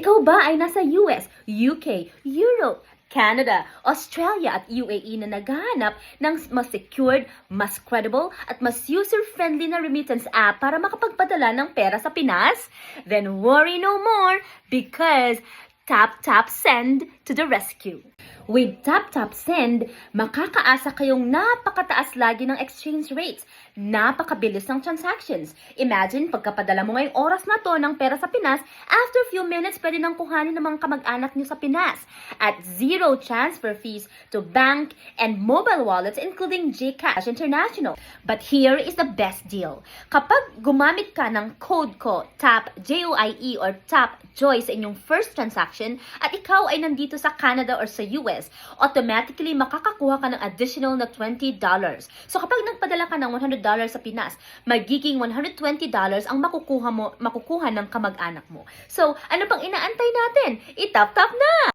Ikaw ba ay nasa US, UK, Europe, Canada, Australia at UAE na naghahanap ng mas secured, mas credible at mas user-friendly na remittance app para makapagpadala ng pera sa Pinas? Then worry no more because Tap Tap Send to the rescue. With Tap Tap Send, makakaasa kayong napakataas lagi ng exchange rates, napakabilis ng transactions. Imagine, pagkapadala mo ngayong oras na to ng pera sa Pinas, after few minutes, pwede nang kuhanin ng mga kamag-anak nyo sa Pinas. At zero transfer fees to bank and mobile wallets including GCash International. But here is the best deal. Kapag gumamit ka ng code ko, TAP, J-O-I-E or TAP Joy sa inyong first transaction at ikaw ay nandito sa Canada or sa US, automatically makakakuha ka ng additional na $20. So kapag nagpadala ka ng $100 sa Pinas, magiging $120 ang makukuha ng kamag-anak mo. So ano pang inaantay natin? I-tap-tap na!